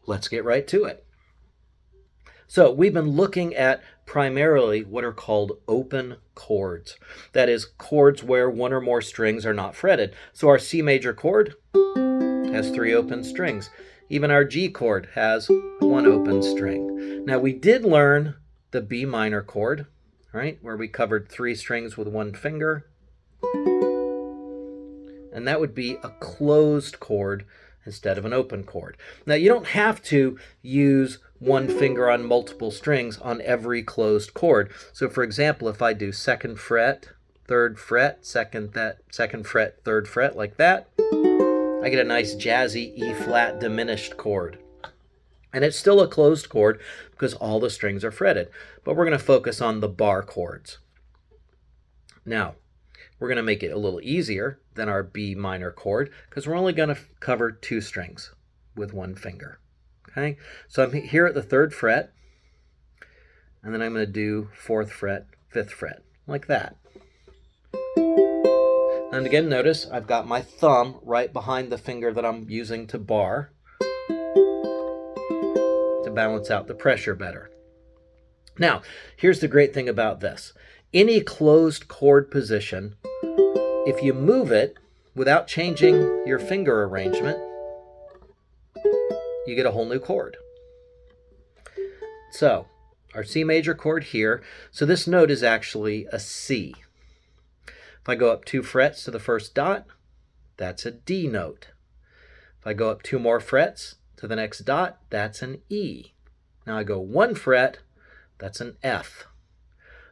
let's get right to it. So we've been looking at primarily what are called open chords. That is, chords where one or more strings are not fretted. So our C major chord has 3 open strings. Even our G chord has 1 open string. Now we did learn the B minor chord, right, where we covered 3 strings with 1 finger. And that would be a closed chord instead of an open chord. Now you don't have to use 1 finger on multiple strings on every closed chord. So for example, if I do 2nd fret, 3rd fret, 2nd fret, 3rd fret like that, I get a nice jazzy E flat diminished chord. And it's still a closed chord because all the strings are fretted. But we're going to focus on the bar chords. Now, we're going to make it a little easier than our B minor chord because we're only going to cover 2 strings with 1 finger. Okay, so I'm here at the 3rd fret, and then I'm going to do 4th fret, 5th fret, like that. And again, notice I've got my thumb right behind the finger that I'm using to bar to balance out the pressure better. Now, here's the great thing about this. Any closed chord position, if you move it without changing your finger arrangement, you get a whole new chord. So, our C major chord here, so this note is actually a C. If I go up 2 frets to the first dot, that's a D note. If I go up 2 more frets to the next dot, that's an E. Now I go 1 fret, that's an F.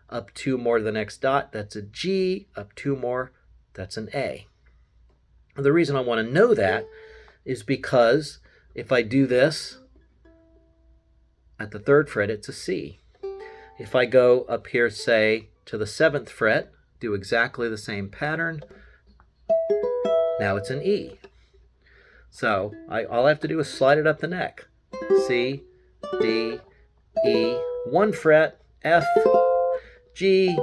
Up 2 more to the next dot, that's a G. Up 2 more, that's an A. And the reason I want to know that is because if I do this at the 3rd fret, it's a C. If I go up here, say, to the 7th fret, do exactly the same pattern, now it's an E. So all I have to do is slide it up the neck. C, D, E, 1 fret, F, G,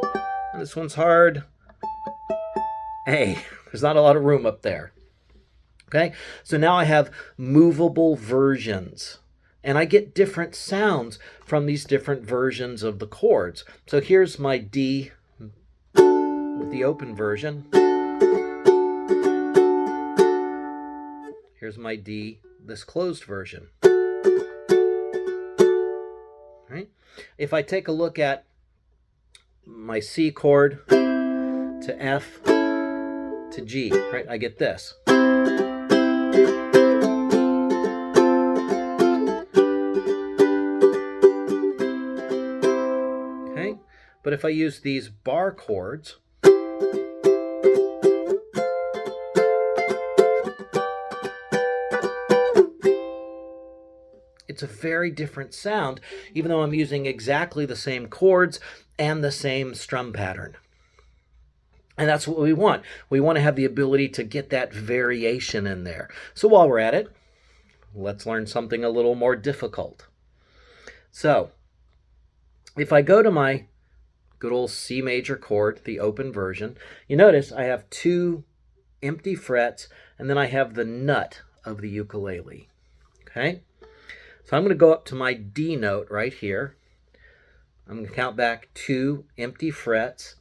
and this one's hard, A. There's not a lot of room up there. Okay, so now I have movable versions, and I get different sounds from these different versions of the chords. So here's my D with the open version. Here's my D, this closed version. Right? If I take a look at my C chord to F to G, right, I get this. Okay, but if I use these bar chords, it's a very different sound, even though I'm using exactly the same chords and the same strum pattern. And that's what we want. We want to have the ability to get that variation in there. So while we're at it, let's learn something a little more difficult. So if I go to my good old C major chord, the open version, you notice I have 2 empty frets, and then I have the nut of the ukulele. Okay? So I'm going to go up to my D note right here. I'm going to count back 2 empty frets,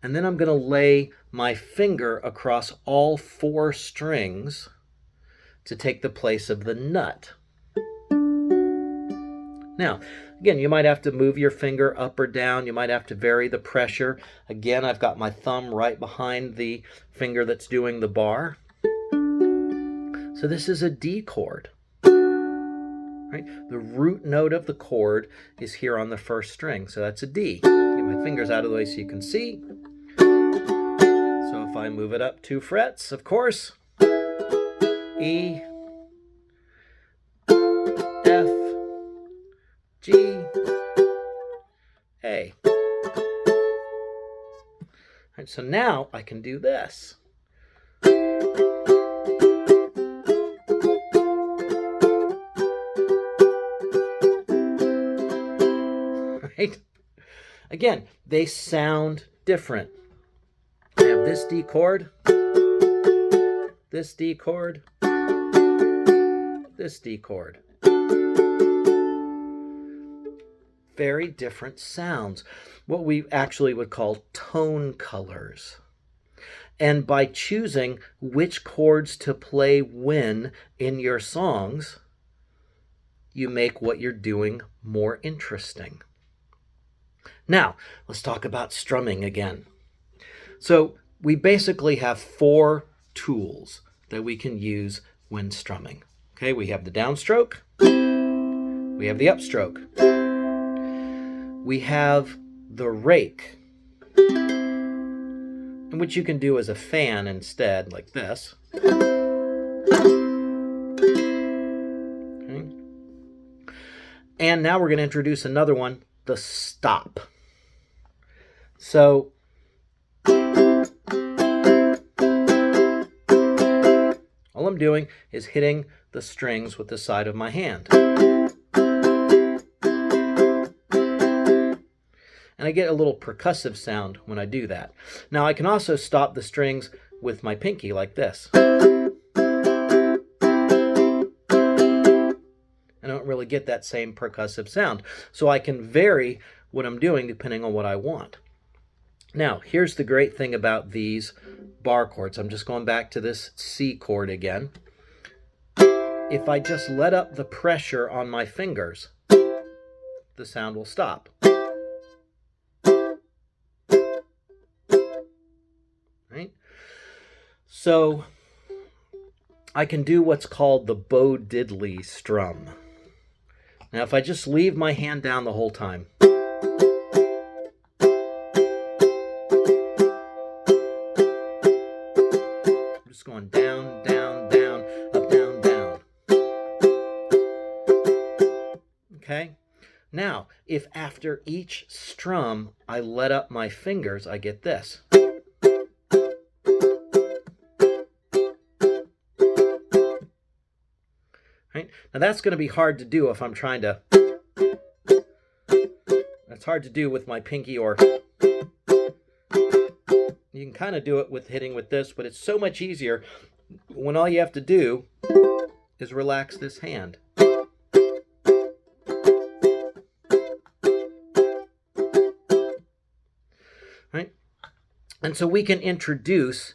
and then I'm going to lay my finger across all 4 strings to take the place of the nut. Now, again, you might have to move your finger up or down. You might have to vary the pressure. Again, I've got my thumb right behind the finger that's doing the bar. So this is a D chord. Right? The root note of the chord is here on the 1st string, so that's a D. Get my fingers out of the way so you can see. So if I move it up 2 frets, of course, E, F, G, A. Right, so now I can do this. Right? Again, they sound different. I have this D chord, this D chord, this D chord. very different sounds, what we actually would call tone colors. And by choosing which chords to play when in your songs, you make what you're doing more interesting. Now, let's talk about strumming again. So we basically have 4 tools that we can use when strumming. Okay, we have the downstroke, we have the upstroke, we have the rake, and which you can do as a fan instead, like this. Okay. And now we're going to introduce another one, the stop. So all I'm doing is hitting the strings with the side of my hand. And I get a little percussive sound when I do that. Now I can also stop the strings with my pinky like this. I don't really get that same percussive sound. So I can vary what I'm doing depending on what I want. Now, here's the great thing about these bar chords. I'm just going back to this C chord again. If I just let up the pressure on my fingers, the sound will stop. Right? So I can do what's called the Bo Diddley strum. Now, if I just leave my hand down the whole time, I'm just going down, down, down, up, down, down. Okay? Now, if after each strum I let up my fingers, I get this. Right? Now that's going to be hard to do if I'm trying to... That's hard to do with my pinky, or... You can kind of do it with hitting with this, but it's so much easier when all you have to do is relax this hand. Right? And so we can introduce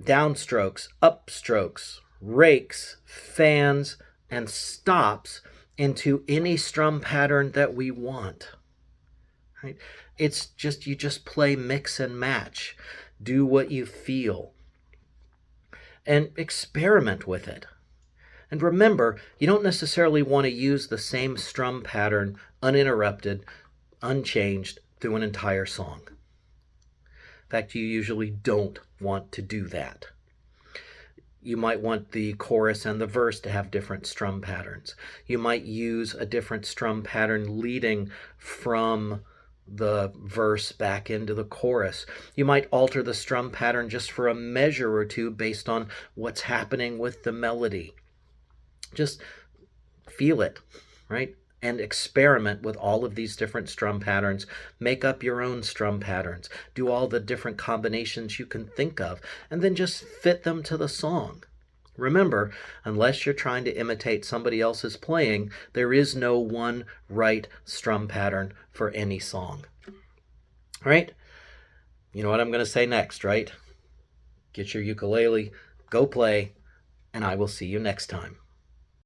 downstrokes, upstrokes, rakes, fans, and stops into any strum pattern that we want. Right? It's just, you just play mix and match. Do what you feel. And experiment with it. And remember, you don't necessarily want to use the same strum pattern uninterrupted, unchanged through an entire song. In fact, you usually don't want to do that. You might want the chorus and the verse to have different strum patterns. You might use a different strum pattern leading from the verse back into the chorus. You might alter the strum pattern just for a measure or two based on what's happening with the melody. Just feel it, right? And experiment with all of these different strum patterns. Make up your own strum patterns. Do all the different combinations you can think of, and then just fit them to the song. Remember, unless you're trying to imitate somebody else's playing, there is no one right strum pattern for any song. All right? You know what I'm going to say next, right? Get your ukulele, go play, and I will see you next time.